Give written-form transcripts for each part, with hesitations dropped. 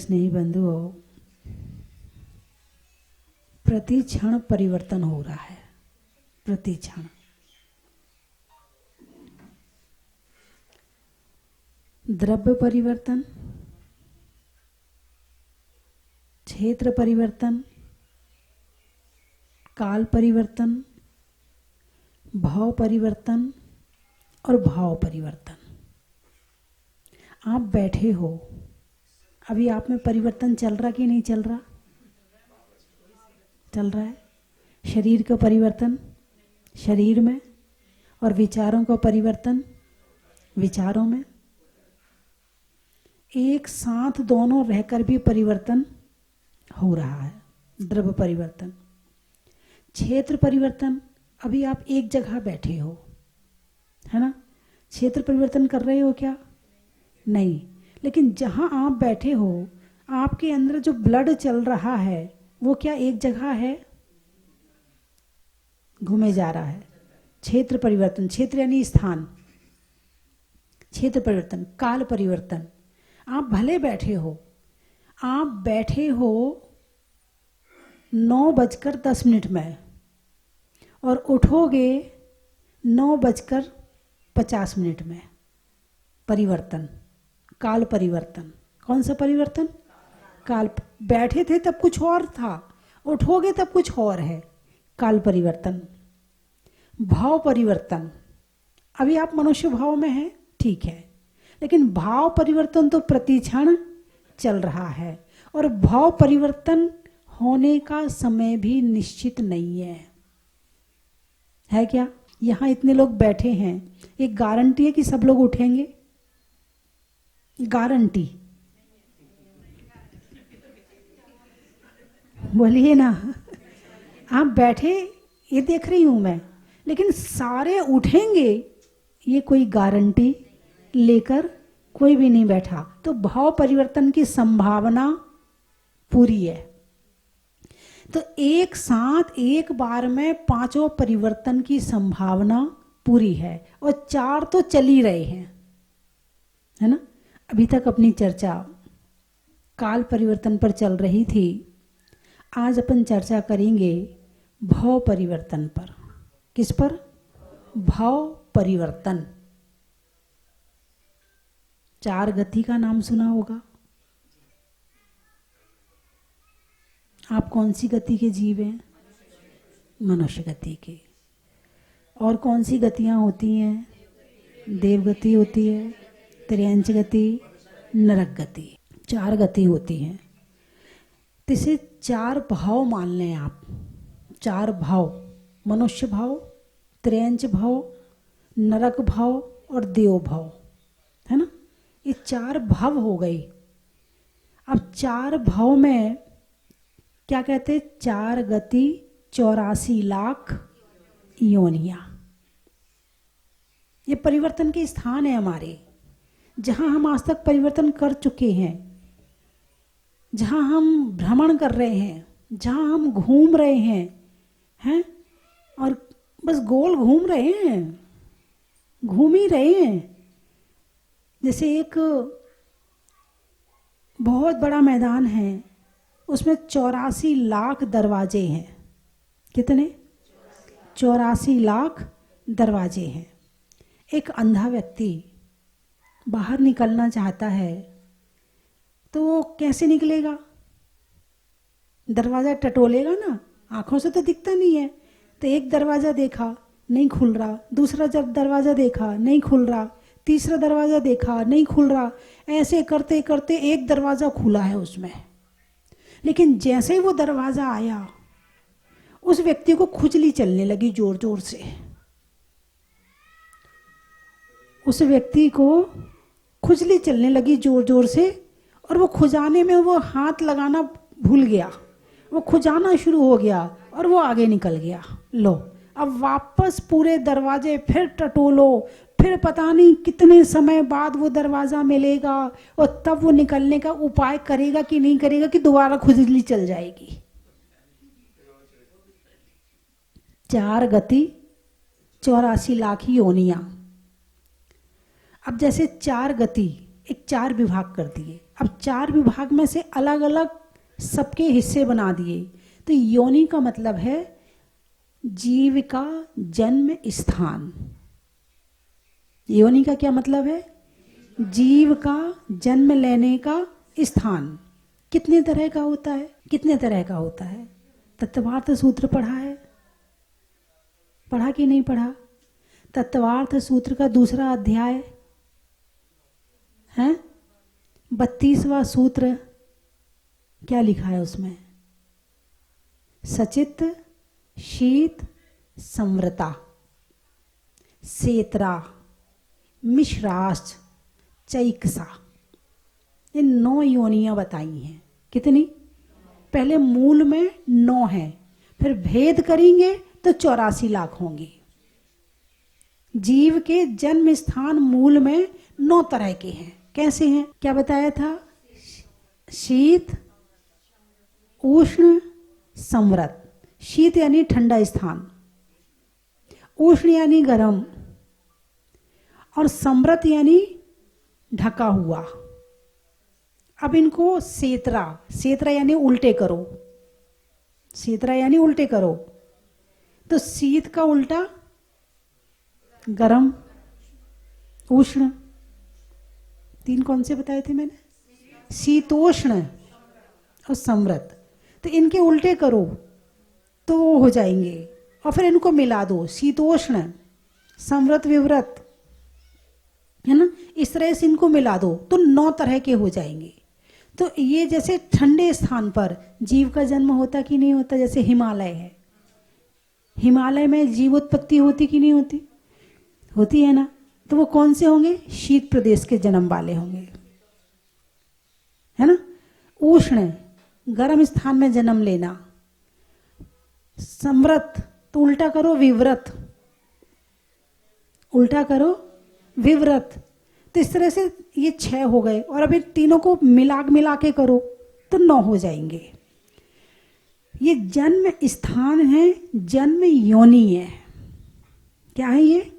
स्नेही बंधुओं, प्रति क्षण परिवर्तन हो रहा है। प्रति क्षण द्रव्य परिवर्तन, क्षेत्र परिवर्तन, काल परिवर्तन, भाव परिवर्तन और भाव परिवर्तन। आप बैठे हो, अभी आप में परिवर्तन चल रहा कि नहीं चल रहा? चल रहा है। शरीर का परिवर्तन शरीर में और विचारों का परिवर्तन विचारों में। एक साथ दोनों रहकर भी परिवर्तन हो रहा है। द्रव्य परिवर्तन, क्षेत्र परिवर्तन, अभी आप एक जगह बैठे हो, है ना? क्षेत्र परिवर्तन कर रहे हो क्या? नहीं। लेकिन जहां आप बैठे हो, आपके अंदर जो ब्लड चल रहा है वो क्या एक जगह है? घूमे जा रहा है। क्षेत्र परिवर्तन, क्षेत्र यानी स्थान, क्षेत्र परिवर्तन। काल परिवर्तन, आप भले बैठे हो, आप बैठे हो 9:10 में और उठोगे 9:50 में। परिवर्तन, काल परिवर्तन। कौन सा परिवर्तन? काल। बैठे थे तब कुछ और था, उठोगे तब कुछ और है। काल परिवर्तन। भाव परिवर्तन, अभी आप मनुष्य भाव में हैं, ठीक है, लेकिन भाव परिवर्तन तो प्रति क्षण चल रहा है और भाव परिवर्तन होने का समय भी निश्चित नहीं है क्या? यहां इतने लोग बैठे हैं, एक गारंटी है कि सब लोग उठेंगे? गारंटी बोलिए ना। आप बैठे, ये देख रही हूं मैं, लेकिन सारे उठेंगे ये कोई गारंटी लेकर कोई भी नहीं बैठा। तो भाव परिवर्तन की संभावना पूरी है। तो एक साथ एक बार में 5 परिवर्तन की संभावना पूरी है और 4 तो चल ही रहे हैं, है ना? अभी तक अपनी चर्चा काल परिवर्तन पर चल रही थी। आज अपन चर्चा करेंगे भाव परिवर्तन पर। किस पर? भाव परिवर्तन। 4 गति का नाम सुना होगा। आप कौन सी गति के जीव हैं? मनुष्य गति के। और कौन सी गतियां होती हैं? देव गति होती है, त्रियंच गति, नरक गति। 4 गति होती हैं। तो इसे 4 भाव मान लें आप। 4 भाव, मनुष्य भाव, त्रियंच भाव, नरक भाव और देव भाव, है ना? ये 4 भाव हो गई। अब 4 भाव में क्या कहते हैं? 4 गति 84 लाख योनियां। ये परिवर्तन के स्थान है हमारे, जहां हम आज तक परिवर्तन कर चुके हैं, जहां हम भ्रमण कर रहे हैं, जहां हम घूम रहे हैं और बस गोल घूम रहे हैं, घूम ही रहे हैं। जैसे एक बहुत बड़ा मैदान है, उसमें 84 लाख दरवाजे हैं। कितने? 84 लाख दरवाजे हैं। एक अंधा व्यक्ति बाहर निकलना चाहता है तो वो कैसे निकलेगा? दरवाजा टटोलेगा ना, आंखों से तो दिखता नहीं है। तो एक दरवाजा देखा, नहीं खुल रहा, दूसरा जब दरवाजा देखा, नहीं खुल रहा, तीसरा दरवाजा देखा, नहीं खुल रहा, ऐसे करते करते एक दरवाजा खुला है उसमें। लेकिन जैसे ही वो दरवाजा आया, उस व्यक्ति को खुजली चलने लगी जोर जोर से। उस व्यक्ति को खुजली चलने लगी जोर जोर से, और वो खुजाने में वो हाथ लगाना भूल गया, वो खुजाना शुरू हो गया और वो आगे निकल गया। लो, अब वापस पूरे दरवाजे फिर टटोलो, फिर पता नहीं कितने समय बाद वो दरवाजा मिलेगा और तब वो निकलने का उपाय करेगा कि नहीं करेगा कि दोबारा खुजली चल जाएगी। 4 गति 84 लाख योनियां। अब जैसे 4 गति, एक 4 विभाग कर दिए। अब 4 विभाग में से अलग अलग सबके हिस्से बना दिए। तो योनि का मतलब है जीव का जन्म स्थान। योनि का क्या मतलब है? जीव का जन्म लेने का स्थान। कितने तरह का होता है? कितने तरह का होता है? तत्वार्थ सूत्र पढ़ा है? पढ़ा कि नहीं पढ़ा? तत्वार्थ सूत्र का दूसरा अध्याय है, 32वां सूत्र। क्या लिखा है उसमें? सचित शीत संवृता सेत्रा मिश्राश्च चैकसा, ये 9 योनियां बताई हैं। कितनी? पहले मूल में 9 है, फिर भेद करेंगे तो 84 लाख होंगे। जीव के जन्म स्थान मूल में 9 तरह के हैं। कैसे हैं? क्या बताया था? शीत, उष्ण, संवृत। शीत यानी ठंडा स्थान, उष्ण यानी गर्म, और संवृत यानी ढका हुआ। अब इनको सेत्रा, सेत्रा यानी उल्टे करो, सेत्रा यानी उल्टे करो। तो शीत का उल्टा गरम, उष्ण। 3 कौन से बताए थे मैंने? शीतोष्ण और संवृत। तो इनके उल्टे करो तो वो हो जाएंगे, और फिर इनको मिला दो, शीतोष्ण संवृत विवृत, है ना। इस तरह से इनको मिला दो तो 9 तरह के हो जाएंगे। तो ये जैसे ठंडे स्थान पर जीव का जन्म होता कि नहीं होता? जैसे हिमालय है, हिमालय में जीव उत्पत्ति होती कि नहीं होती? होती है ना। तो वो कौन से होंगे? शीत प्रदेश के जन्म वाले होंगे, है ना। उष्ण, गर्म स्थान में जन्म लेना। संवृत तो उल्टा करो विवृत, उल्टा करो विवृत। तो इस तरह से ये 6 हो गए, और अब इन तीनों को मिला के करो तो 9 हो जाएंगे। ये जन्म स्थान है, जन्म योनि है। क्या है ये?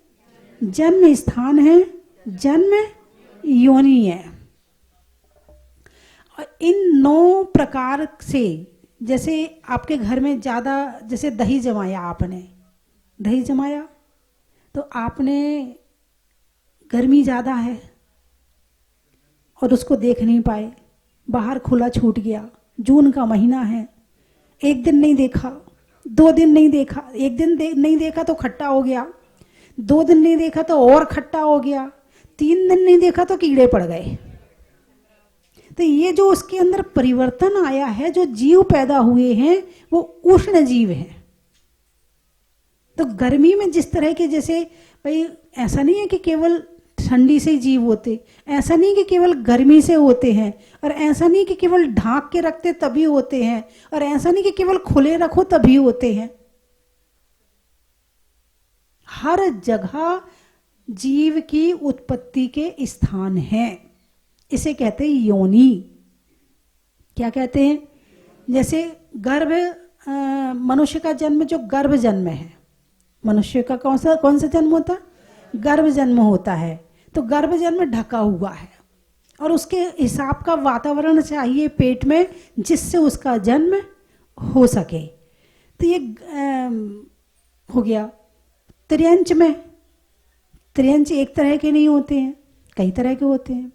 जन्म स्थान है, जन्म योनि है। और इन 9 प्रकार से, जैसे आपके घर में ज़्यादा, जैसे दही जमाया आपने, दही जमाया तो आपने, गर्मी ज़्यादा है और उसको देख नहीं पाए, बाहर खुला छूट गया, जून का महीना है, 1 दिन नहीं देखा, 2 दिन नहीं देखा, 1 दिन नहीं देखा तो खट्टा हो गया, 2 दिन नहीं देखा तो और खट्टा हो गया, 3 दिन नहीं देखा तो कीड़े पड़ गए। तो ये जो उसके अंदर परिवर्तन आया है, जो जीव पैदा हुए हैं, वो उष्ण जीव हैं। तो गर्मी में जिस तरह के, जैसे भाई ऐसा नहीं है कि केवल ठंडी से जीव होते, ऐसा नहीं कि केवल गर्मी से होते हैं, और ऐसा नहीं कि केवल ढांक के रखते तभी होते हैं, और ऐसा नहीं कि केवल खुले रखो तभी होते हैं। हर जगह जीव की उत्पत्ति के स्थान हैं। इसे कहते हैं योनि। क्या कहते हैं? जैसे गर्भ, मनुष्य का जन्म जो गर्भ जन्म है, मनुष्य का कौन सा जन्म होता है? गर्भ जन्म होता है। तो गर्भ जन्म ढका हुआ है, और उसके हिसाब का वातावरण चाहिए पेट में, जिससे उसका जन्म हो सके। तो ये हो गया। त्रियंच में, त्रियंच एक तरह के नहीं होते हैं, कई तरह के होते हैं।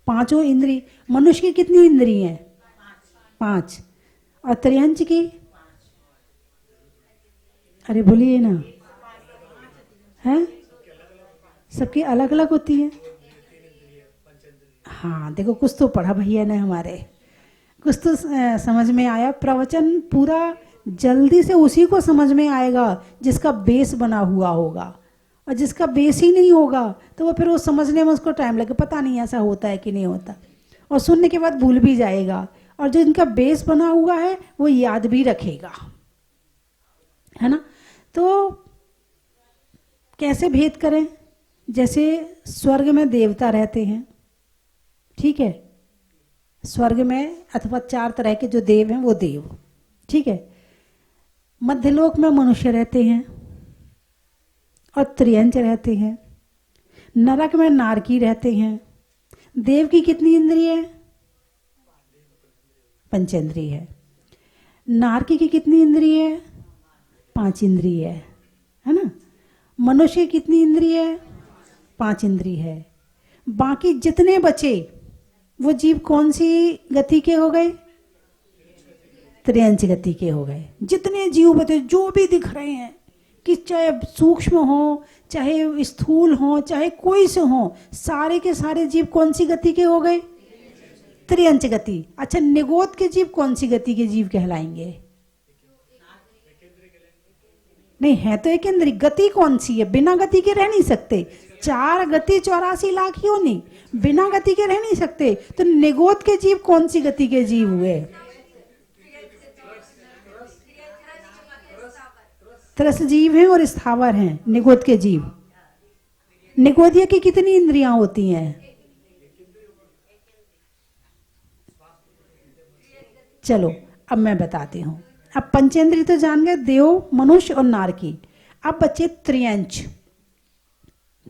5 इंद्री, मनुष्य की कितनी इंद्री हैं? 5। और त्रियंच की? अरे बोलिए ना, है सबकी अलग अलग होती है। हाँ देखो, कुछ तो पढ़ा भैया ने हमारे, कुछ तो समझ में आया। प्रवचन पूरा जल्दी से उसी को समझ में आएगा जिसका बेस बना हुआ होगा, और जिसका बेस ही नहीं होगा तो वो फिर वो समझने में उसको टाइम लगे, पता नहीं ऐसा होता है कि नहीं होता, और सुनने के बाद भूल भी जाएगा। और जो इनका बेस बना हुआ है वो याद भी रखेगा, है ना। तो कैसे भेद करें? जैसे स्वर्ग में देवता रहते हैं, ठीक है, स्वर्ग में, अथवा 4 तरह के जो देव हैं वो देव, ठीक है। मध्यलोक में मनुष्य रहते हैं और त्रियंच रहते हैं। नरक में नारकी रहते हैं। देव की कितनी इंद्रिय है? पंचेंद्रिय है। नारकी की कितनी इंद्रिय है? 5 इंद्रिय है ना। मनुष्य की कितनी इंद्रिय है? 5 इंद्रिय है। बाकी जितने बचे वो जीव कौन सी गति के हो गए? त्रियंच गति के हो गए। जितने जीव बचे जो भी दिख रहे हैं, कि चाहे सूक्ष्म हो, चाहे स्थूल हो, चाहे कोई से हो, सारे के सारे जीव कौन सी गति के हो गए? त्रियंच गति। अच्छा, निगोद के जीव कौन सी गति के जीव कहलाएंगे? नहीं है तो एक इंद्रिय। गति कौन सी है? बिना गति के रह नहीं सकते। 4 गति 84 लाख योनि, बिना गति के रह नहीं सकते। तो निगोद के जीव कौन सी गति के जीव हुए? त्रस जीव हैं और स्थावर हैं निगोद के जीव। निगोदिया की कितनी इंद्रियां होती हैं? चलो अब मैं बताती हूँ। अब पंचेंद्रिय तो जान गए, देव, मनुष्य और नारकी। अब बचे त्रियंच।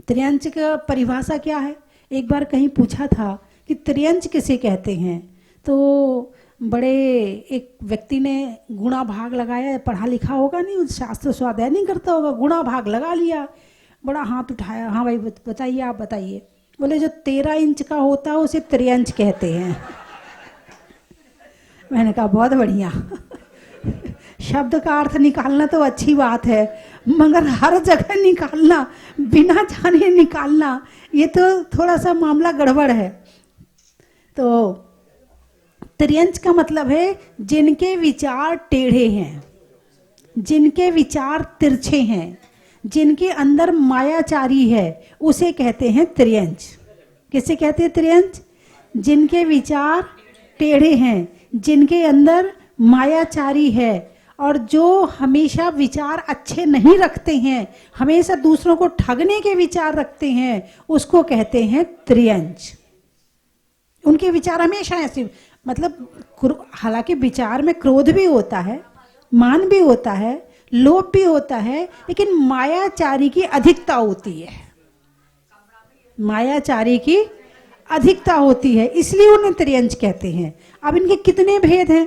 त्रियंच का परिभाषा क्या है? एक बार कहीं पूछा था कि त्रियंच किसे कहते हैं, तो बड़े एक व्यक्ति ने गुणा भाग लगाया। पढ़ा लिखा होगा नहीं, शास्त्र स्वाध्याय नहीं करता होगा, गुणा भाग लगा लिया, बड़ा हाथ उठाया। हाँ भाई बताइए, आप बताइए। बोले जो 13 इंच का होता है उसे त्रियंच कहते हैं। मैंने कहा बहुत बढ़िया। शब्द का अर्थ निकालना तो अच्छी बात है, मगर हर जगह निकालना, बिना जाने निकालना, ये तो थोड़ा सा मामला गड़बड़ है। तो त्रियंच का मतलब है जिनके विचार टेढ़े हैं, जिनके विचार तिरछे हैं, जिनके अंदर मायाचारी है, उसे कहते हैं त्रियंच। किसे कहते हैं त्रियंच? जिनके विचार टेढ़े हैं, जिनके अंदर मायाचारी है, और जो हमेशा विचार अच्छे नहीं रखते हैं, हमेशा दूसरों को ठगने के विचार रखते हैं, उसको कहते हैं त्रियंच। उनके विचार हमेशा ऐसे, मतलब हालांकि विचार में क्रोध भी होता है, मान भी होता है, लोभ भी होता है, लेकिन मायाचारी की अधिकता होती है। मायाचारी की अधिकता होती है, इसलिए उन्हें त्रियंच कहते हैं। अब इनके कितने भेद हैं?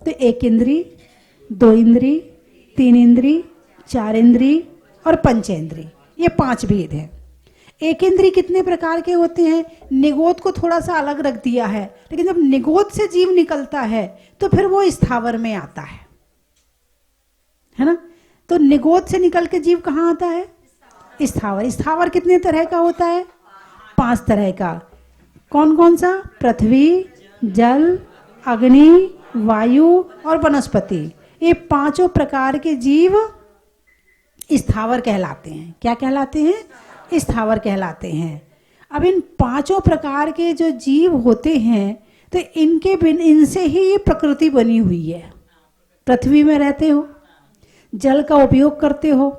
तो 1 इंद्री, 2 इंद्री, 3 इंद्री, 4 इंद्री और पंचेंद्री, ये 5 भेद हैं। 1 इंद्री कितने प्रकार के होते हैं? निगोद को थोड़ा सा अलग रख दिया है, लेकिन जब निगोद से जीव निकलता है तो फिर वो स्थावर में आता है ना। तो निगोद से निकल के जीव कहाँ आता है? स्थावर। स्थावर कितने तरह का होता है? 5 तरह का। कौन कौन सा? पृथ्वी, जल, अग्नि, वायु और वनस्पति। ये 5 प्रकार के जीव स्थावर कहलाते हैं। क्या कहलाते हैं? स्थावर कहलाते हैं। अब इन 5 प्रकार के जो जीव होते हैं, तो इनसे ही ये प्रकृति बनी हुई है। पृथ्वी में रहते हो, जल का उपयोग करते हो,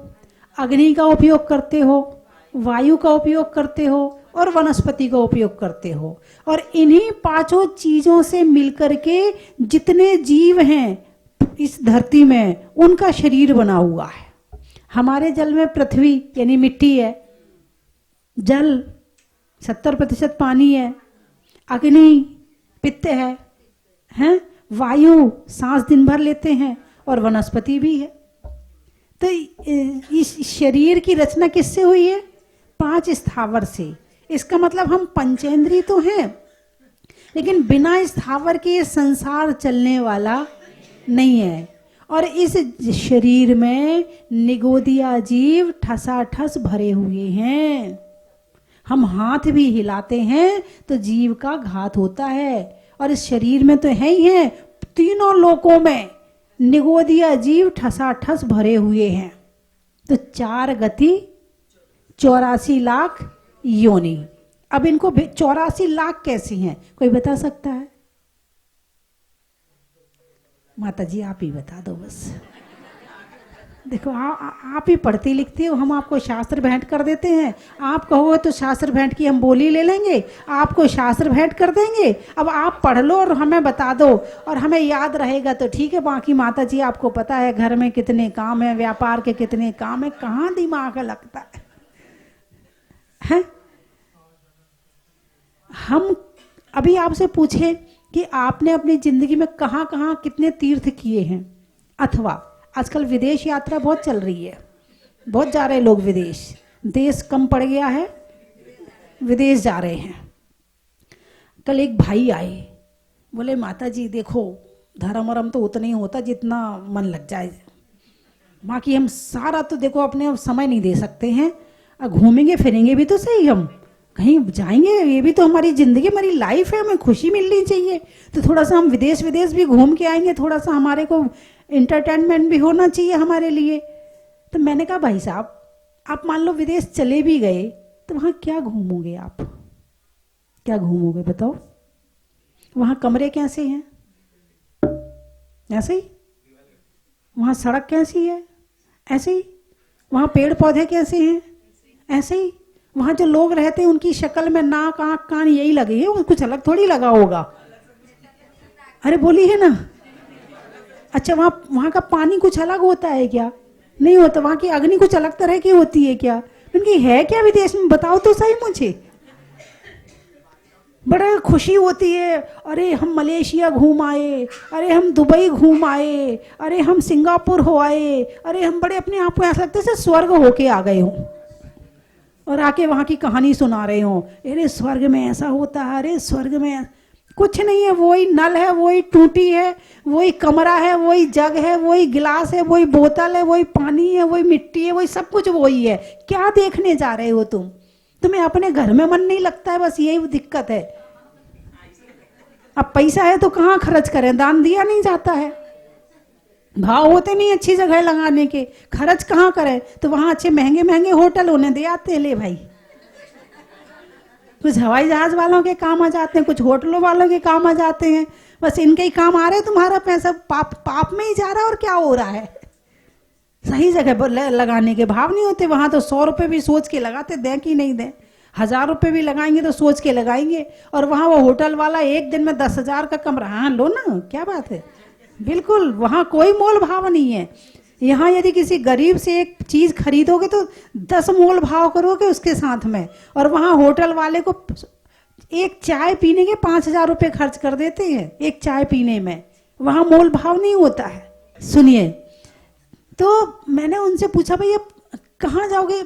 अग्नि का उपयोग करते हो, वायु का उपयोग करते हो और वनस्पति का उपयोग करते हो। और इन्हीं 5 चीजों से मिलकर के जितने जीव हैं इस धरती में, उनका शरीर बना हुआ है। हमारे जल में पृथ्वी यानी मिट्टी है, जल 70% पानी है, अग्नि पित्त है, वायु सांस दिन भर लेते हैं, और वनस्पति भी है। तो इस शरीर की रचना किससे हुई है? 5 स्थावर से। इसका मतलब हम पंचेंद्रिय तो हैं, लेकिन बिना स्थावर के ये संसार चलने वाला नहीं है। और इस शरीर में निगोदिया जीव ठसाठस भरे हुए हैं। हम हाथ भी हिलाते हैं तो जीव का घात होता है। और इस शरीर में तो है ही है, तीनों लोकों में निगोदिया जीव ठसाठस भरे हुए हैं। तो 4 गति 84 लाख योनि। अब इनको 84 लाख कैसी हैं, कोई बता सकता है? माता जी आप ही बता दो बस। देखो आप ही पढ़ती लिखती हो, हम आपको शास्त्र भेंट कर देते हैं। आप कहोगे तो शास्त्र भेंट की हम बोली ले लेंगे, आपको शास्त्र भेंट कर देंगे। अब आप पढ़ लो और हमें बता दो, और हमें याद रहेगा तो ठीक है। बाकी माता जी आपको पता है घर में कितने काम है, व्यापार के कितने काम है, कहाँ दिमाग लगता है? हम अभी आपसे पूछे कि आपने अपनी जिंदगी में कहाँ कहाँ कितने तीर्थ किए हैं। अथवा आजकल विदेश यात्रा बहुत चल रही है, बहुत जा रहे हैं लोग विदेश, देश कम पड़ गया है, विदेश जा रहे हैं। कल एक भाई आए, बोले माता जी देखो धर्म वरम तो उतना ही होता जितना मन लग जाए, बाकी हम सारा तो देखो अपने समय नहीं दे सकते हैं, घूमेंगे फिरेंगे भी तो सही, हम कहीं जाएंगे, ये भी तो हमारी ज़िंदगी हमारी लाइफ है, हमें खुशी मिलनी चाहिए, तो थोड़ा सा हम विदेश भी घूम के आएंगे, थोड़ा सा हमारे को इंटरटेनमेंट भी होना चाहिए हमारे लिए। तो मैंने कहा भाई साहब आप मान लो विदेश चले भी गए तो वहाँ क्या घूमोगे, आप क्या घूमोगे बताओ? वहाँ कमरे कैसे हैं, ऐसे ही, वहाँ सड़क कैसी है, ऐसे ही, वहाँ पेड़ पौधे कैसे हैं, ऐसे ही, वहाँ जो लोग रहते हैं उनकी शक्ल में नाक आँख कान यही लगे हैं, कुछ अलग थोड़ी लगा होगा। अरे बोलिए ना। अच्छा वहाँ का पानी कुछ अलग होता है क्या? नहीं होता। वहाँ की अग्नि कुछ अलग तरह की होती है क्या? उनकी है क्या विदेश में, बताओ तो सही मुझे। बड़ा खुशी होती है, अरे हम मलेशिया घूम आए, अरे हम दुबई घूम आए, अरे हम सिंगापुर हो आए, अरे हम बड़े अपने आप को ऐसा लगता है स्वर्ग होके आ गए हों, और आके वहाँ की कहानी सुना रहे हों, अरे स्वर्ग में ऐसा होता है, अरे स्वर्ग में कुछ नहीं है, वही नल है, वही टूटी है, वही कमरा है, वही जग है, वही गिलास है, वही बोतल है, वही पानी है, वही मिट्टी है, वही सब कुछ वही है। क्या देखने जा रहे हो तुम? तुम्हें अपने घर में मन नहीं लगता है, बस यही दिक्कत है। अब पैसा है तो कहाँ खर्च करें, दान दिया नहीं जाता है, भाव होते नहीं अच्छी जगह लगाने के, खर्च कहाँ करें? तो वहाँ अच्छे महंगे महंगे होटल उन्हें दे आते हैं, ले भाई, कुछ हवाई जहाज वालों के काम आ जाते हैं, कुछ होटलों वालों के काम आ जाते हैं, बस इनके ही काम आ रहे, तुम्हारा पैसा पाप पाप में ही जा रहा है। और क्या हो रहा है? सही जगह लगाने के भाव नहीं होते। वहां तो 100 रुपये भी सोच के लगाते, दें कि नहीं दें, 1000 रुपये भी लगाएंगे तो सोच के लगाएंगे। और वहां वो होटल वाला एक दिन में 10,000 का कमरा, हाँ लो ना, क्या बात है, बिल्कुल वहां कोई मोल भाव नहीं है। यहाँ यदि किसी गरीब से एक चीज खरीदोगे तो 10 मोल भाव करोगे उसके साथ में, और वहाँ होटल वाले को एक चाय पीने के 5,000 रुपये खर्च कर देते हैं एक चाय पीने में, वहाँ मोल भाव नहीं होता है। सुनिए, तो मैंने उनसे पूछा भैया कहाँ जाओगे?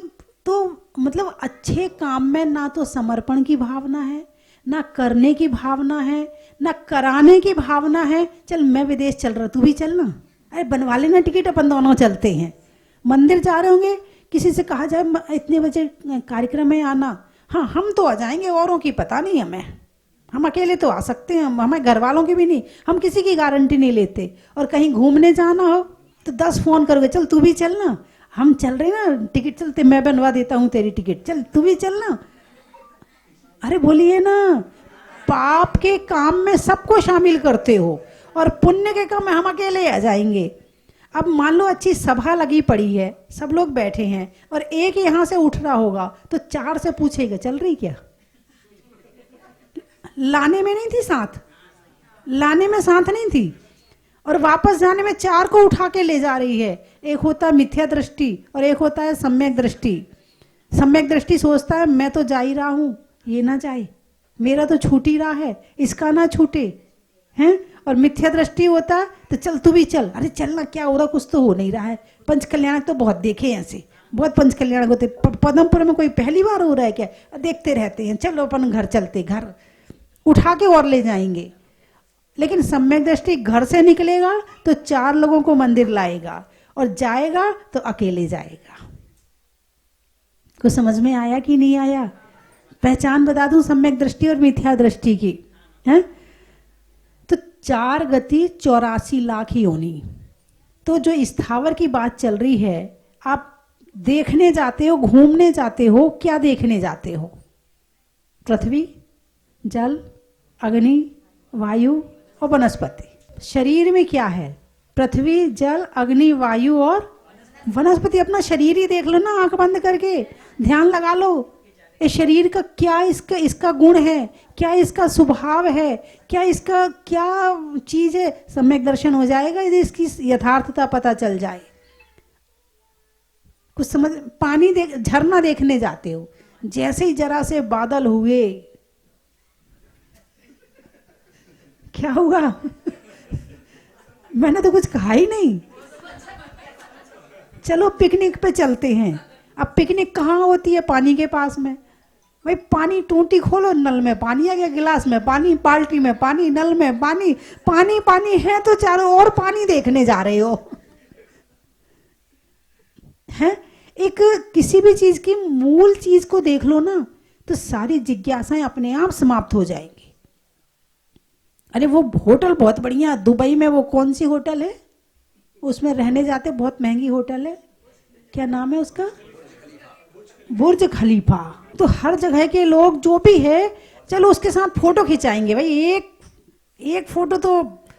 तो मतलब अच्छे काम में ना तो समर्पण की भावना है, ना करने की भावना है, ना कराने की भावना है। चल मैं विदेश चल रहा, तू भी चलना, अरे बनवा लेना टिकट, अपन दोनों चलते हैं। मंदिर जा रहे होंगे, किसी से कहा जाए इतने बजे कार्यक्रम में आना, हाँ हम तो आ जाएंगे, औरों की पता नहीं हमें, हम अकेले तो आ सकते हैं, हमें घर वालों की भी नहीं, हम किसी की गारंटी नहीं लेते। और कहीं घूमने जाना हो तो 10 फोन करोगे, चल तू भी चलना, हम चल रहे ना, टिकट चलते, मैं बनवा देता हूँ तेरी टिकट, चल तू भी चलना। अरे बोलिए ना, पाप के काम में सबको शामिल करते हो और पुण्य के काम में हम अकेले आ जाएंगे। अब मान लो अच्छी सभा लगी पड़ी है, सब लोग बैठे हैं, और एक यहाँ से उठ रहा होगा तो 4 से पूछेगा चल रही क्या? लाने में नहीं थी साथ, लाने में साथ नहीं थी, और वापस जाने में 4 को उठा के ले जा रही है। एक होता है मिथ्या दृष्टि और एक होता है सम्यक दृष्टि। सम्यक दृष्टि सोचता है मैं तो जा ही रहा हूँ, ये ना जाए, मेरा तो छूट ही रहा है, इसका ना छूटे, हैं। और मिथ्या दृष्टि होता है तो चल तू भी चल, अरे चलना क्या हो रहा, कुछ तो हो नहीं रहा है। पंच कल्याणक तो बहुत देखे हैं ऐसे, बहुत पंच कल्याणक होते। पदमपुर में कोई पहली बार हो रहा है क्या? देखते रहते हैं, चलो अपन घर चलते, घर उठा के और ले जाएंगे। लेकिन सम्यक दृष्टि घर से निकलेगा तो 4 लोगों को मंदिर लाएगा, और जाएगा तो अकेले जाएगा। कुछ समझ में आया कि नहीं आया? पहचान बता दूं सम्यक दृष्टि और मिथ्या दृष्टि की, है? तो 4 गति 84 लाख योनि। तो जो स्थावर की बात चल रही है, आप देखने जाते हो, घूमने जाते हो, क्या देखने जाते हो? पृथ्वी, जल, अग्नि, वायु और वनस्पति। शरीर में क्या है? पृथ्वी, जल, अग्नि, वायु और वनस्पति। अपना शरीर ही देख लो ना, आंख बंद करके ध्यान लगा लो, इस शरीर का क्या इसका गुण है, क्या इसका स्वभाव है, क्या इसका क्या चीज है, सम्यक दर्शन हो जाएगा यदि इसकी यथार्थता पता चल जाए। कुछ समझ? पानी देख, झरना देखने जाते हो, जैसे ही जरा से बादल हुए क्या हुआ? मैंने तो कुछ कहा ही नहीं। चलो पिकनिक पे चलते हैं। अब पिकनिक कहाँ होती है? पानी के पास में। भाई पानी, टूटी खोलो, नल में पानी आ गया, गिलास में पानी, बाल्टी में पानी, नल में पानी, पानी पानी है तो चारों ओर पानी देखने जा रहे हो हैं? एक किसी भी चीज की मूल चीज को देख लो ना, तो सारी जिज्ञासाएं अपने आप समाप्त हो जाएंगी। अरे वो होटल बहुत बढ़िया, दुबई में वो कौन सी होटल है, उसमें रहने जाते, बहुत महंगी होटल है, क्या नाम है उसका? बुर्ज खलीफा। तो हर जगह के लोग जो भी है, चलो उसके साथ फोटो खिंचाएंगे। भाई एक फोटो तो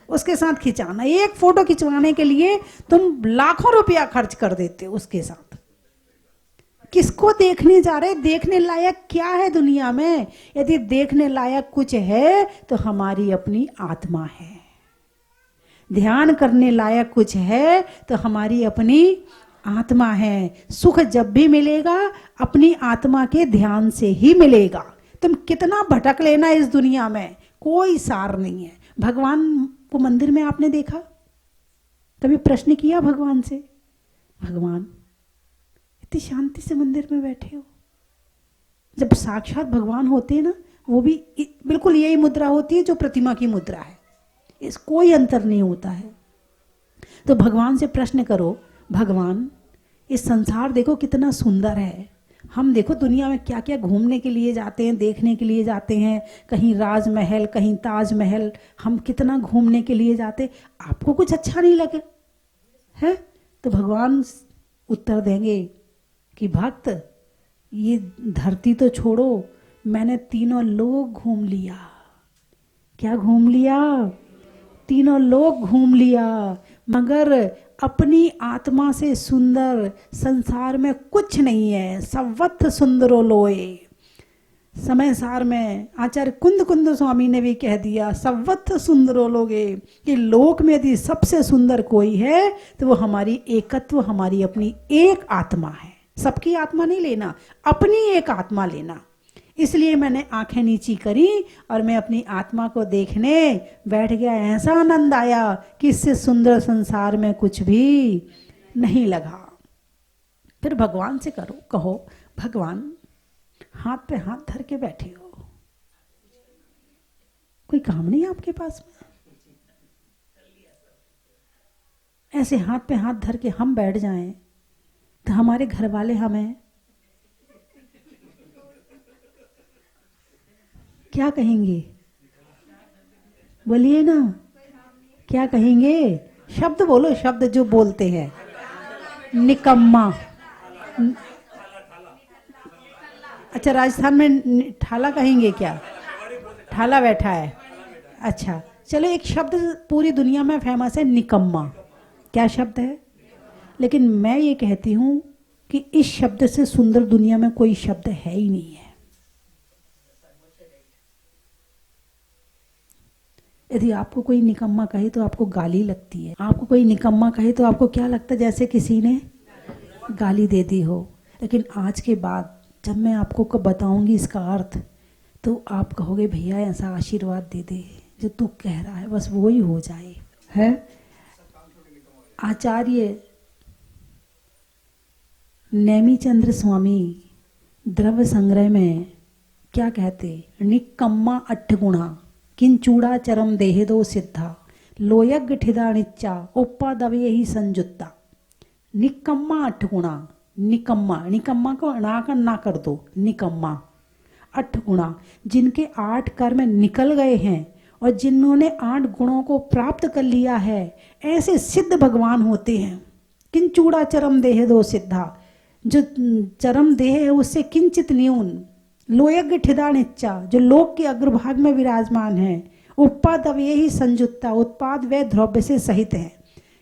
उसके साथ खिंचाना, एक फोटो खिंचवाने के लिए तुम लाखों रुपया खर्च कर देते हो उसके साथ। किसको देखने जा रहे? देखने लायक क्या है दुनिया में? यदि देखने लायक कुछ है तो हमारी अपनी आत्मा है। ध्यान करने लायक कुछ है तो हमारी अपनी आत्मा है। सुख जब भी मिलेगा अपनी आत्मा के ध्यान से ही मिलेगा। तुम कितना भटक लेना इस दुनिया में, कोई सार नहीं है। भगवान को मंदिर में आपने देखा? कभी प्रश्न किया भगवान से, भगवान इतनी शांति से मंदिर में बैठे हो? जब साक्षात भगवान होते हैं ना, वो भी बिल्कुल यही मुद्रा होती है जो प्रतिमा की मुद्रा है, इस कोई अंतर नहीं होता है। तो भगवान से प्रश्न करो, भगवान इस संसार देखो कितना सुंदर है। हम देखो दुनिया में क्या क्या घूमने के लिए जाते हैं, देखने के लिए जाते हैं, कहीं राजमहल, कहीं ताजमहल, हम कितना घूमने के लिए जाते, आपको कुछ अच्छा नहीं लगे है? तो भगवान उत्तर देंगे कि भक्त ये धरती तो छोड़ो, मैंने तीनों लोग घूम लिया। क्या घूम लिया? तीनों लोग घूम लिया, मगर अपनी आत्मा से सुंदर संसार में कुछ नहीं है। सवत्थ सुंदरो लोए। समय सार में आचार्य कुंद कुंद स्वामी ने भी कह दिया, सवत्थ सुंदरो लोगे, कि लोक में यदि सबसे सुंदर कोई है तो वो हमारी एकत्व, हमारी अपनी एक आत्मा है। सबकी आत्मा नहीं लेना, अपनी एक आत्मा लेना। इसलिए मैंने आंखें नीची करी और मैं अपनी आत्मा को देखने बैठ गया। ऐसा आनंद आया कि इससे सुंदर संसार में कुछ भी नहीं लगा। फिर भगवान से कहो, भगवान हाथ पे हाथ धर के बैठे हो, कोई काम नहीं है आपके पास में? ऐसे हाथ पे हाथ धर के हम बैठ जाएं तो हमारे घर वाले हमें क्या कहेंगे? बोलिए ना, क्या कहेंगे? शब्द बोलो, शब्द जो बोलते हैं। निकम्मा। अच्छा, राजस्थान में ठाला कहेंगे क्या? ठाला बैठा है। अच्छा चलो, एक शब्द पूरी दुनिया में फेमस है, निकम्मा। क्या शब्द है? लेकिन मैं ये कहती हूँ कि इस शब्द से सुंदर दुनिया में कोई शब्द है ही नहीं है। यदि आपको कोई निकम्मा कहे तो आपको गाली लगती है। आपको कोई निकम्मा कहे तो आपको क्या लगता है? जैसे किसी ने गाली दे दी हो। लेकिन आज के बाद जब मैं आपको बताऊंगी इसका अर्थ, तो आप कहोगे भैया ऐसा आशीर्वाद दे दे, जो तू कह रहा है बस वो ही हो जाए। है आचार्य नेमिचंद्र स्वामी द्रव्य संग्रह में क्या कहते? निकम्मा अट्ठगुणा किंचूड़ा चरम देहे दो सिद्धा लोयग ठिदा निच्चा ओप्पा दवे ही संजुत्ता। निकम्मा अट्ठगुणा। निकम्मा, निकम्मा को अणा का ना कर दो, निकम्मा। अट्ठगुणा, जिनके 8 कर्म निकल गए हैं और जिन्होंने 8 गुणों को प्राप्त कर लिया है, ऐसे सिद्ध भगवान होते हैं। किंचूड़ा चरम देहे दो सिद्धा, जो चरम देह है उससे किंचित न्यून। लोयज्ञ ठिदा निच्चा, जो लोक के अग्रभाग में विराजमान है। उत्पाद अव्यय ही संयुक्ता, उत्पाद व द्रव्य से सहित है।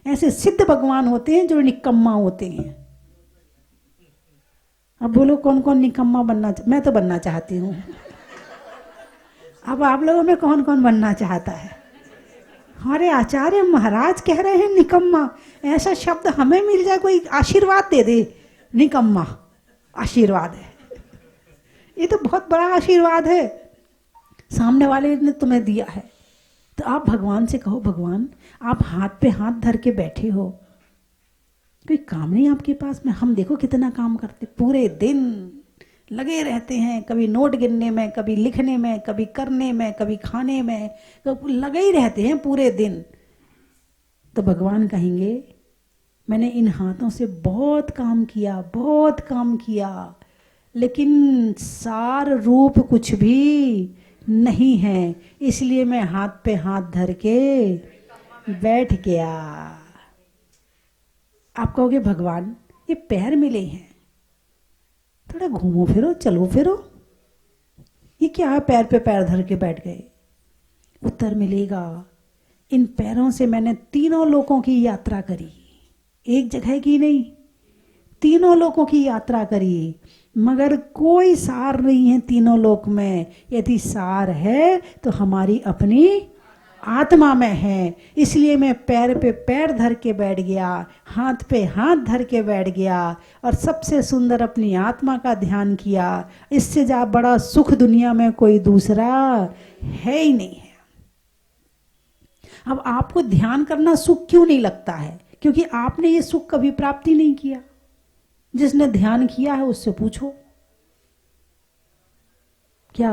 ऐसे सिद्ध भगवान होते हैं जो निकम्मा होते हैं। अब बोलो कौन कौन निकम्मा बनना? मैं तो बनना चाहती हूँ। अब आप लोगों में कौन कौन बनना चाहता है? हमारे आचार्य महाराज कह रहे हैं निकम्मा। ऐसा शब्द हमें मिल जाए, कोई आशीर्वाद दे दे, निकम्मा आशीर्वाद है। ये तो बहुत बड़ा आशीर्वाद है, सामने वाले ने तुम्हें दिया है। तो आप भगवान से कहो, भगवान आप हाथ पे हाथ धर के बैठे हो, कोई काम नहीं आपके पास में? हम देखो कितना काम करते, पूरे दिन लगे रहते हैं, कभी नोट गिनने में, कभी लिखने में, कभी करने में, कभी खाने में, तो लगे ही रहते हैं पूरे दिन। तो भगवान कहेंगे मैंने इन हाथों से बहुत काम किया, बहुत काम किया, लेकिन सार रूप कुछ भी नहीं है, इसलिए मैं हाथ पे हाथ धर के बैठ गया। आप कहोगे भगवान ये पैर मिले हैं, थोड़ा घूमो फिरो, चलो फिरो, ये क्या है पैर पे पैर धर के बैठ गए? उत्तर मिलेगा, इन पैरों से मैंने तीनों लोकों की यात्रा करी, एक जगह की नहीं, तीनों लोकों की यात्रा करी, मगर कोई सार नहीं है तीनों लोक में। यदि सार है तो हमारी अपनी आत्मा में है, इसलिए मैं पैर पे पैर धर के बैठ गया, हाथ पे हाथ धर के बैठ गया और सबसे सुंदर अपनी आत्मा का ध्यान किया। इससे जा बड़ा सुख दुनिया में कोई दूसरा है ही नहीं है। अब आपको ध्यान करना सुख क्यों नहीं लगता है? क्योंकि आपने ये सुख कभी प्राप्ति नहीं किया। जिसने ध्यान किया है उससे पूछो, क्या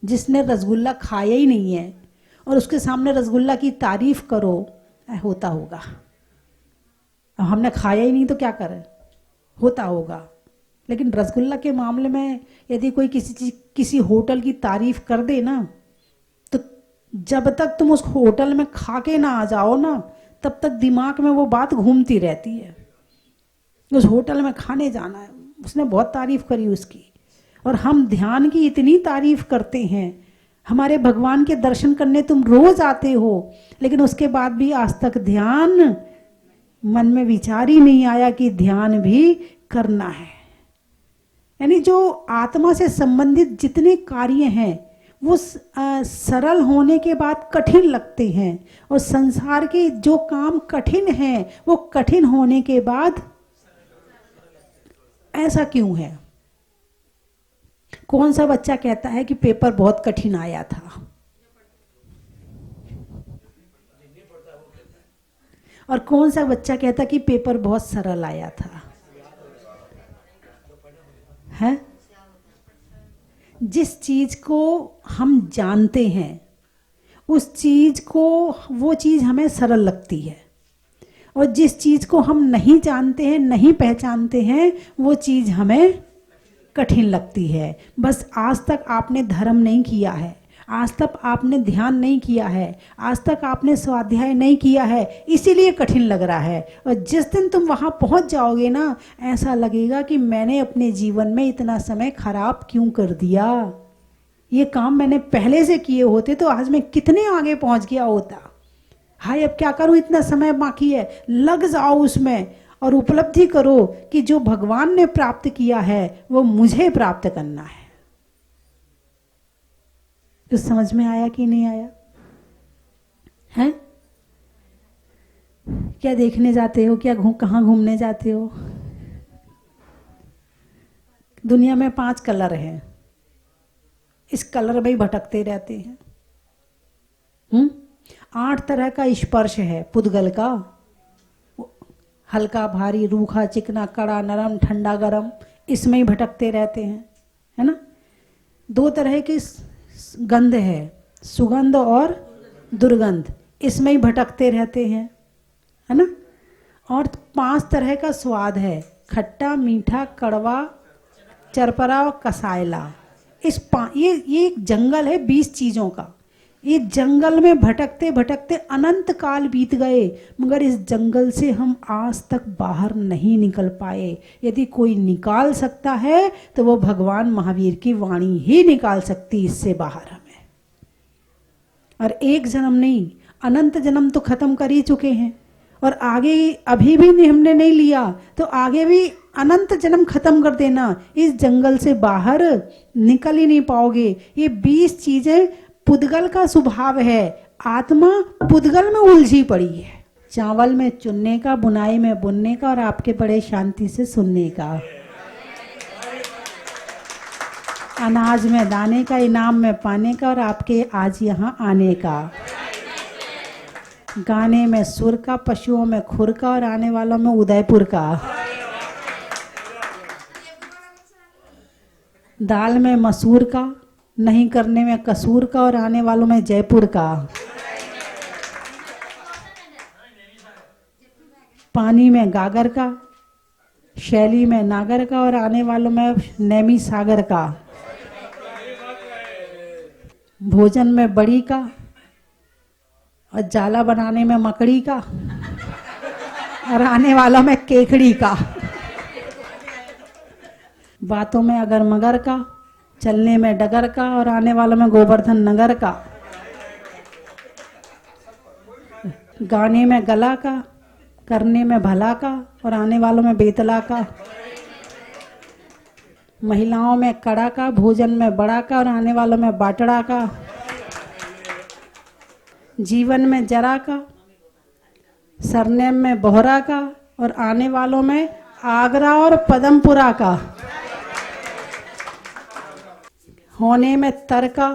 जिसने रसगुल्ला खाया ही नहीं है और उसके सामने रसगुल्ला की तारीफ करो, होता होगा। अब हमने खाया ही नहीं तो क्या करें, होता होगा। लेकिन रसगुल्ला के मामले में यदि कोई किसी होटल की तारीफ कर दे ना, तो जब तक तुम उस होटल में खा के ना आ जाओ ना, तब तक दिमाग में वो बात घूमती रहती है, उस होटल में खाने जाना है, उसने बहुत तारीफ करी उसकी। और हम ध्यान की इतनी तारीफ करते हैं, हमारे भगवान के दर्शन करने तुम रोज आते हो, लेकिन उसके बाद भी आज तक ध्यान मन में विचार ही नहीं आया कि ध्यान भी करना है। यानी जो आत्मा से संबंधित जितने कार्य हैं वो सरल होने के बाद कठिन लगते हैं, और संसार के जो काम कठिन हैं वो कठिन होने के बाद, ऐसा क्यों है? कौन सा बच्चा कहता है कि पेपर बहुत कठिन आया था? और कौन सा बच्चा कहता कि पेपर बहुत सरल आया था? है? जिस चीज को हम जानते हैं उस चीज को, वो चीज हमें सरल लगती है, और जिस चीज को हम नहीं जानते हैं, नहीं पहचानते हैं, वो चीज हमें कठिन लगती है। बस आज तक आपने धर्म नहीं किया है, आज तक आपने ध्यान नहीं किया है, आज तक आपने स्वाध्याय नहीं किया है, इसीलिए कठिन लग रहा है। और जिस दिन तुम वहां पहुंच जाओगे ना, ऐसा लगेगा कि मैंने अपने जीवन में इतना समय खराब क्यों कर दिया, ये काम मैंने पहले से किए होते तो आज मैं कितने आगे पहुंच गया होता। हाय अब क्या करूं, इतना समय बाकी है। लग जाओ उसमें और उपलब्धि करो कि जो भगवान ने प्राप्त किया है वो मुझे प्राप्त करना है। तो समझ में आया कि नहीं आया है? क्या देखने जाते हो, क्या कहाँ घूमने जाते हो? दुनिया में 5 कलर हैं, इस कलर में ही भटकते रहते हैं। 8 तरह का स्पर्श है पुद्गल का, हल्का भारी, रूखा चिकना, कड़ा नरम, ठंडा गरम, इसमें ही भटकते रहते हैं, है ना। 2 तरह की गंध है, सुगंध और दुर्गंध, इसमें ही भटकते रहते हैं, है ना। और 5 तरह का स्वाद है, खट्टा, मीठा, कड़वा, चरपरा और कसायला। ये एक जंगल है 20 चीजों का। ये जंगल में भटकते भटकते अनंत काल बीत गए, मगर इस जंगल से हम आज तक बाहर नहीं निकल पाए। यदि कोई निकाल सकता है तो वो भगवान महावीर की वाणी ही निकाल सकती इससे बाहर हमें। और एक जन्म नहीं, अनंत जन्म तो खत्म कर ही चुके हैं, और आगे अभी भी हमने नहीं लिया तो आगे भी अनंत जन्म खत्म कर देना, इस जंगल से बाहर निकल ही नहीं पाओगे। ये 20 चीजें पुद्गल का स्वभाव है, आत्मा पुद्गल में उलझी पड़ी है। चावल में चुनने का, बुनाई में बुनने का, और आपके बड़े शांति से सुनने का, अनाज में दाने का, इनाम में पाने का, और आपके आज यहाँ आने का। गाने में सुर का, पशुओं में खुर का और आने वालों में उदयपुर का। दाल में मसूर का, नहीं करने में कसूर का और आने वालों में जयपुर का। पानी में गागर का, शैली में नागर का और आने वालों में नैमी सागर का। भोजन में बड़ी का और जाला बनाने में मकड़ी का और आने वालों में केकड़ी का। बातों में अगर मगर का, चलने में डगर का और आने वालों में गोवर्धन नगर का। गाने में गला का, करने में भला का और आने वालों में बेतला का। महिलाओं में कड़ा का, भोजन में बड़ा का और आने वालों में बाटड़ा का। जीवन में जरा का, सरनेम में बोहरा का और आने वालों में आगरा और पदमपुरा का। होने में तर का,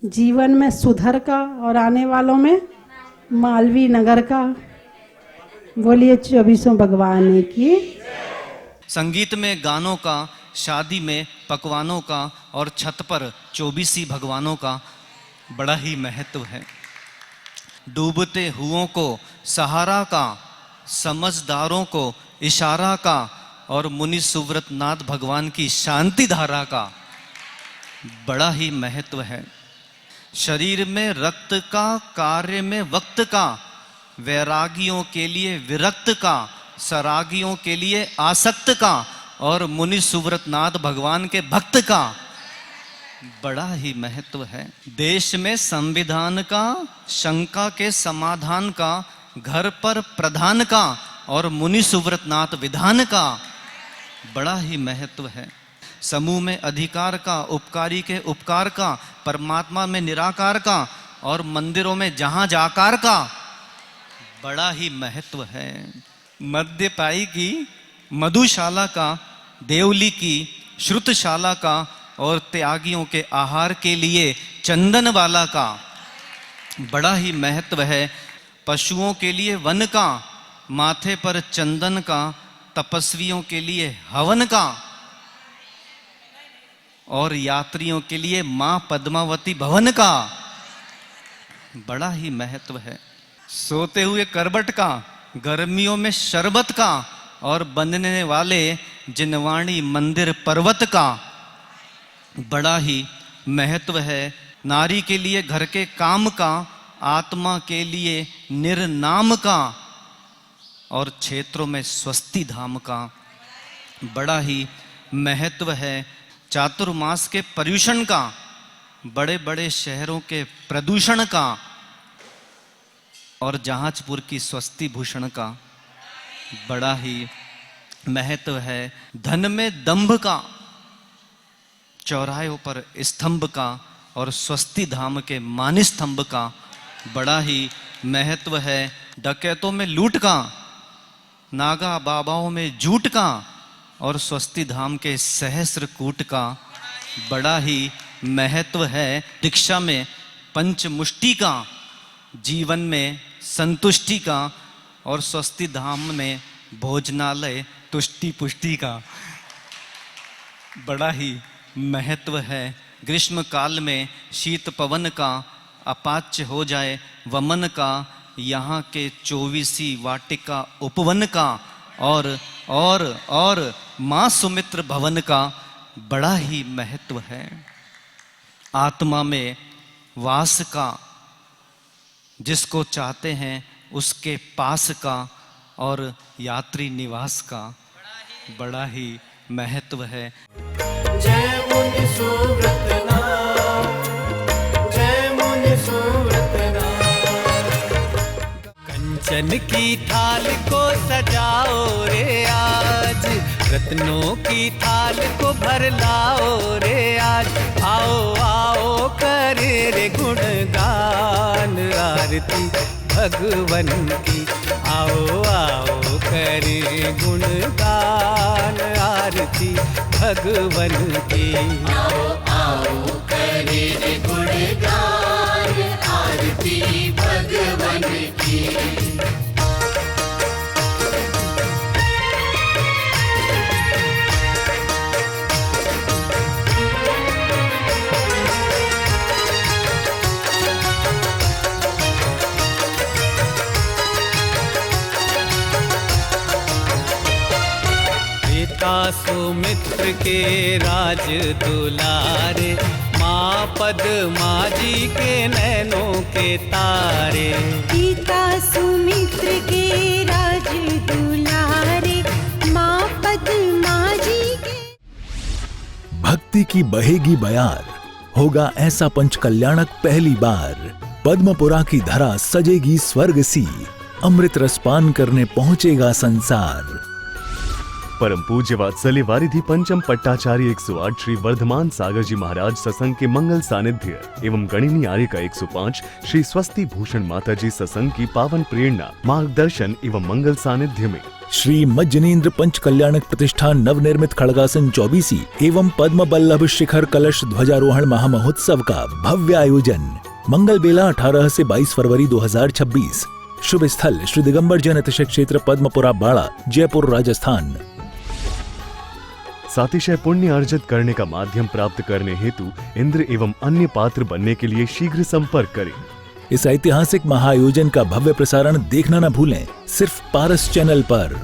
जीवन में सुधर का और आने वालों में मालवी नगर का। बोलिए 24 भगवान की। संगीत में गानों का, शादी में पकवानों का और छत पर 24 भगवानों का बड़ा ही महत्व है। डूबते हुओं को सहारा का, समझदारों को इशारा का और मुनि सुव्रत नाथ भगवान की शांति धारा का बड़ा ही महत्व है। शरीर में रक्त का, कार्य में वक्त का, वैरागियों के लिए विरक्त का, सरागियों के लिए आसक्त का और मुनि सुव्रत नाथ भगवान के भक्त का बड़ा ही महत्व है। देश में संविधान का, शंका के समाधान का, घर पर प्रधान का और मुनि सुव्रत नाथ विधान का बड़ा ही महत्व है। समूह में अधिकार का, उपकारी के उपकार का, परमात्मा में निराकार का और मंदिरों में जहां जाकार का बड़ा ही महत्व है। मद्यपाई की मधुशाला का, देवली की श्रुतशाला का और त्यागियों के आहार के लिए चंदन वाला का बड़ा ही महत्व है। पशुओं के लिए वन का, माथे पर चंदन का, तपस्वियों के लिए हवन का और यात्रियों के लिए मां पद्मावती भवन का बड़ा ही महत्व है। सोते हुए करबट का, गर्मियों में शरबत का और बनने वाले जिनवाणी मंदिर पर्वत का बड़ा ही महत्व है। नारी के लिए घर के काम का, आत्मा के लिए निर्नाम का और क्षेत्रों में स्वस्ति धाम का बड़ा ही महत्व है। चातुर्मास के पर्यूषण का, बड़े बड़े शहरों के प्रदूषण का और जहाजपुर की स्वस्ति भूषण का बड़ा ही महत्व है। धन में दंभ का, चौराहों पर स्तंभ का और स्वस्ति धाम के मानी स्तंभ का बड़ा ही महत्व है। डकैतों में लूट का, नागा बाबाओं में जूट का और स्वस्ति धाम के सहस्र कूट का बड़ा ही महत्व है। दीक्षा में पंचमुष्टि का, जीवन में संतुष्टि का और स्वस्ति धाम में भोजनालय तुष्टि पुष्टि का बड़ा ही महत्व है। ग्रीष्म काल में शीत पवन का, अपाच्य हो जाए वमन का, यहाँ के 24 वाटिका उपवन का और माँ सुमित्र भवन का बड़ा ही महत्व है। आत्मा में वास का, जिसको चाहते हैं उसके पास का और यात्री निवास का बड़ा ही महत्व है। जय मुनि सुव्रत नाम, जय मुनि सुव्रत नाम। कंचन की थाल को सजाओ रे आज, रत्नों की थाल को भर लाओ रे आज। आओ आओ करे रे गुणगान आरती भगवन की। आओ आओ करे गुणगान आरती भगवन की। आओ आओ करे गुणगान आरती भगवन सुमित्र के राज दुलारे, माँ पद्मा जी के नैनों के तारे। पिता सुमित्र के राज दुलारे, माँ पद्मा जी के। भक्ति की बहेगी बयार, होगा ऐसा पंचकल्याणक पहली बार। पद्मपुरा की धरा सजेगी स्वर्ग सी, अमृत रसपान करने पहुंचेगा संसार। परम पूज्य वात्सल्य वारिधि पंचम पट्टाचार्य 108 श्री वर्धमान सागर जी महाराज सत्संग के मंगल सानिध्य एवं गणिनी आर्य का 105 श्री स्वस्ति भूषण माता जी सत्संग की पावन प्रेरणा, मार्गदर्शन एवं मंगल सानिध्य में श्री मज्जनेन्द्र पंच कल्याणक प्रतिष्ठान नवनिर्मित खड़गासन 24 एवं पद्म बल्लभ शिखर कलश ध्वजारोहण महामहोत्सव का भव्य आयोजन। मंगल बेला 18 से 22 फरवरी 2026। शुभ स्थल श्री दिगंबर जैन अतिशय क्षेत्र पद्मपुरा बाड़ा, जयपुर, राजस्थान। सातिशय पुण्य अर्जित करने का माध्यम प्राप्त करने हेतु इंद्र एवं अन्य पात्र बनने के लिए शीघ्र संपर्क करें। इस ऐतिहासिक महाआयोजन का भव्य प्रसारण देखना न भूलें, सिर्फ पारस चैनल पर।